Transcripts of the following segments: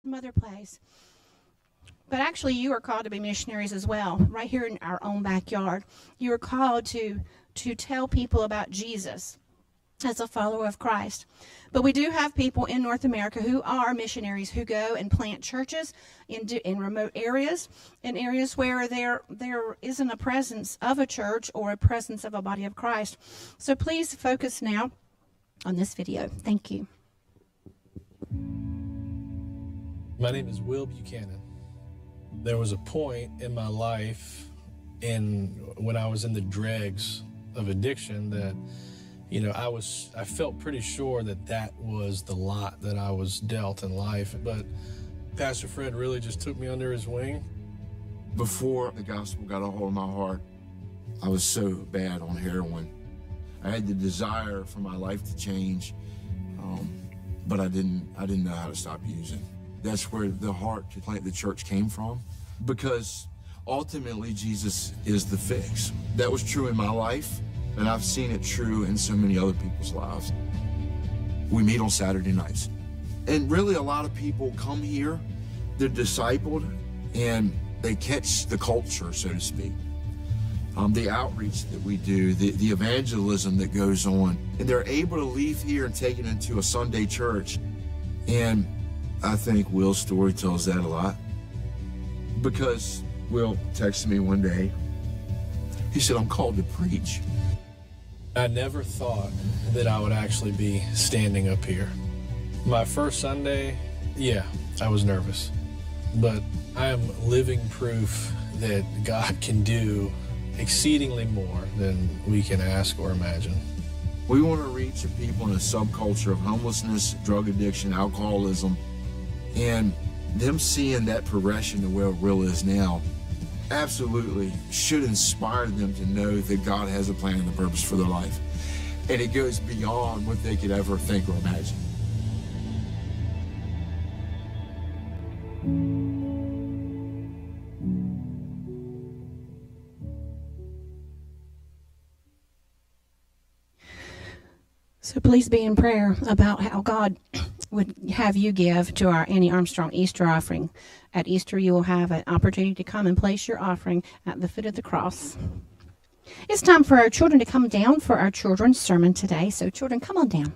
some other place. But actually, you are called to be missionaries as well, right here in our own backyard. You are called to tell people about Jesus as a follower of Christ. But we do have people in North America who are missionaries who go and plant churches in remote areas, in areas where there isn't a presence of a church or a presence of a body of Christ. So please focus now on this video. Thank you. My name is Will Buchanan. There was a point in my life when I was in the dregs of addiction that, I felt pretty sure that was the lot that I was dealt in life. But Pastor Fred really just took me under his wing. Before the gospel got a hold of my heart, I was so bad on heroin. I had the desire for my life to change, but I didn't know how to stop using. That's where the heart to plant the church came from, because ultimately Jesus is the fix. That was true in my life, and I've seen it true in so many other people's lives. We meet on Saturday nights, and really a lot of people come here, they're discipled, and they catch the culture, so to speak. The outreach that we do, the evangelism that goes on, and they're able to leave here and take it into a Sunday church. And I think Will's story tells that a lot, because Will texted me one day. He said, "I'm called to preach." I never thought that I would actually be standing up here. My first Sunday, I was nervous, but I am living proof that God can do exceedingly more than we can ask or imagine. We want to reach the people in a subculture of homelessness, drug addiction, alcoholism, and them seeing that progression to where Will is now absolutely should inspire them to know that God has a plan and a purpose for their life. And it goes beyond what they could ever think or imagine. So please be in prayer about how God would have you give to our Annie Armstrong Easter offering. At Easter, you will have an opportunity to come and place your offering at the foot of the cross. It's time for our children to come down for our children's sermon today. So children, come on down.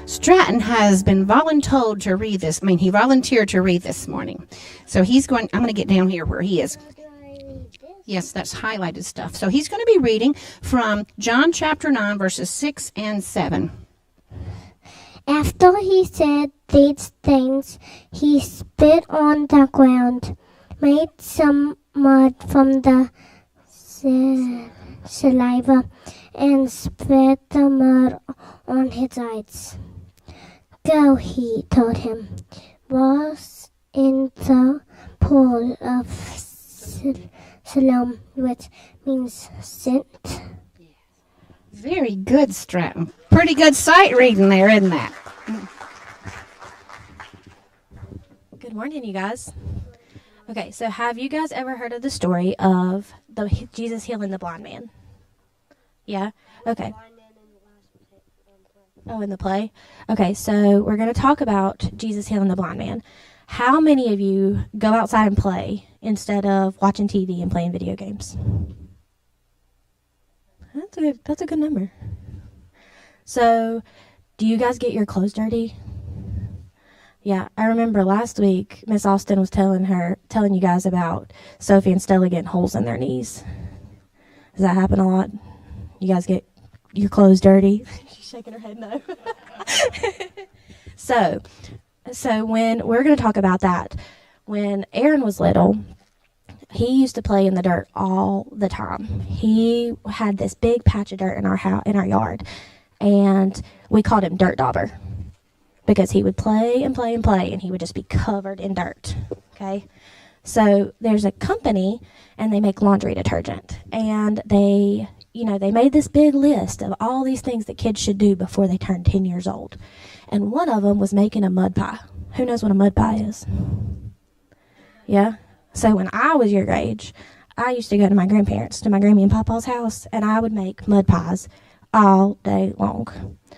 Stratton has been volunteered to read this. He volunteered to read this morning. So I'm going to get down here where he is. Yes, that's highlighted stuff. So he's going to be reading from John chapter 9, verses 6 and 7. After he said these things, he spit on the ground, made some mud from the saliva, and spread the mud on his eyes. "Go," he told him, "wash in the pool of Siloam," which means sent. Very good, Stratton. Pretty good sight reading there, isn't that? Good morning, you guys. Okay, so have you guys ever heard of the story of Jesus healing the blind man? Yeah? Okay. Oh, in the play? Okay, so we're going to talk about Jesus healing the blind man. How many of you go outside and play instead of watching TV and playing video games? That's a good number. So, do you guys get your clothes dirty? Yeah, I remember last week Miss Austin was telling you guys about Sophie and Stella getting holes in their knees. Does that happen a lot? You guys get your clothes dirty? She's shaking her head no. So when we're going to talk about that, when Aaron was little, He used to play in the dirt all the time. He had this big patch of dirt in our house, in our yard, and we called him Dirt Dauber because he would play and play and play, and he would just be covered in dirt. Okay, so there's a company, and they make laundry detergent, and they made this big list of all these things that kids should do before they turn 10 years old, and one of them was making a mud pie. Who knows what a mud pie is? Yeah. So when I was your age, I used to go to my grandparents, to my Grammy and Papa's house, and I would make mud pies all day long.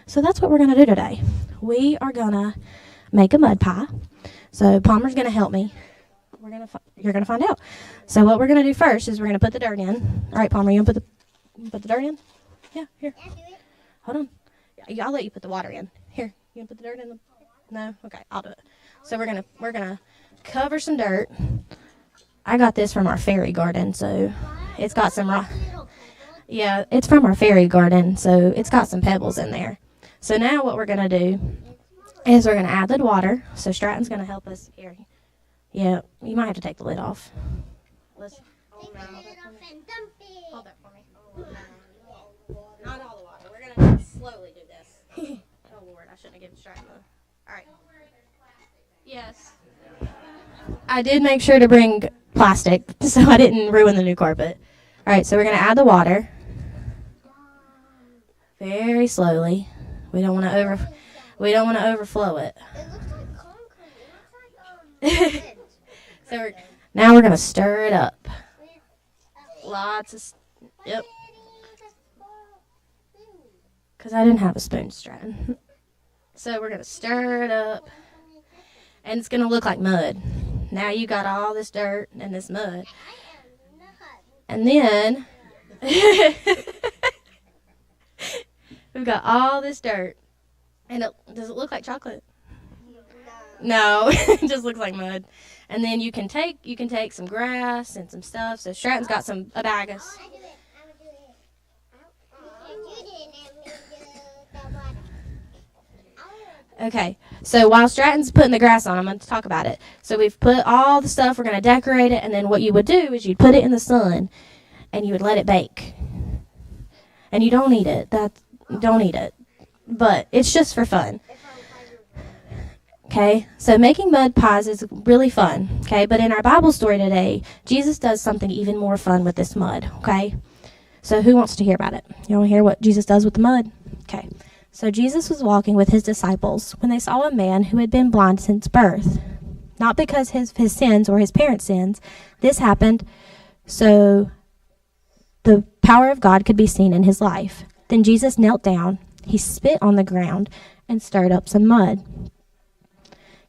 So that's what we're going to do today. We are going to make a mud pie. So Palmer's going to help me. You're going to find out. So what we're going to do first is we're going to put the dirt in. All right, Palmer, you want to put the dirt in? Yeah, here. Hold on. I'll let you put the water in. Here, you want to put the dirt in? No? Okay, I'll do it. So we're gonna cover some dirt. I got this from our fairy garden, so it's got some yeah, it's from our fairy garden, so it's got some pebbles in there. So now what we're gonna do is we're gonna add the water. So Stratton's gonna help us here. Yeah, you might have to take the lid off. Hold that for me. Not all the water. We're gonna slowly do this. Oh Lord, I shouldn't have given Stratton the. All right. Yes. I did make sure to bring plastic so I didn't ruin the new carpet. All right, so we're going to add the water very slowly. We don't want to overflow it. It looks like concrete. It looks like So now we're going to stir it up. Lots of yep. Cuz I didn't have a spoon, Stratton. So we're going to stir it up. And it's going to look like mud. Now you got all this dirt and this mud. And then we've got all this dirt. And does it look like chocolate? No, it just looks like mud. And then you can take some grass and some stuff. So Stratton's got a bag of. Okay, so while Stratton's putting the grass on, I'm going to talk about it. So we've put all the stuff, we're going to decorate it, and then what you would do is you'd put it in the sun, and you would let it bake. And you don't eat it. Don't eat it. But it's just for fun. Okay, so making mud pies is really fun. Okay, but in our Bible story today, Jesus does something even more fun with this mud. Okay, so who wants to hear about it? You want to hear what Jesus does with the mud? Okay. So Jesus was walking with his disciples when they saw a man who had been blind since birth. Not because his sins or his parents' sins. This happened so the power of God could be seen in his life. Then Jesus knelt down, he spit on the ground, and stirred up some mud.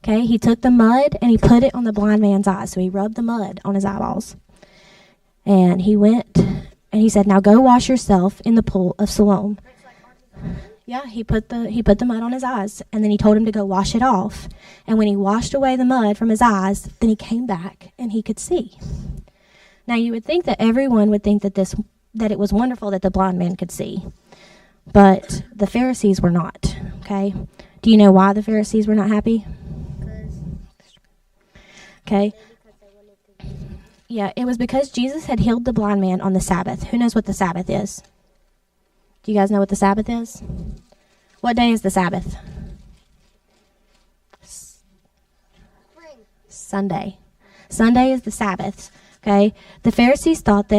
Okay, he took the mud and he put it on the blind man's eyes. So he rubbed the mud on his eyeballs. And he went and he said, "Now go wash yourself in the pool of Siloam." Yeah, he put the mud on his eyes, and then he told him to go wash it off. And when he washed away the mud from his eyes, then he came back and he could see. Now you would think that everyone would think that it was wonderful that the blind man could see, but the Pharisees were not. Okay, do you know why the Pharisees were not happy? Okay. Yeah, it was because Jesus had healed the blind man on the Sabbath. Who knows what the Sabbath is? Do you guys know what the Sabbath is? What day is the Sabbath? Sunday. Sunday is the Sabbath. Okay. The Pharisees thought that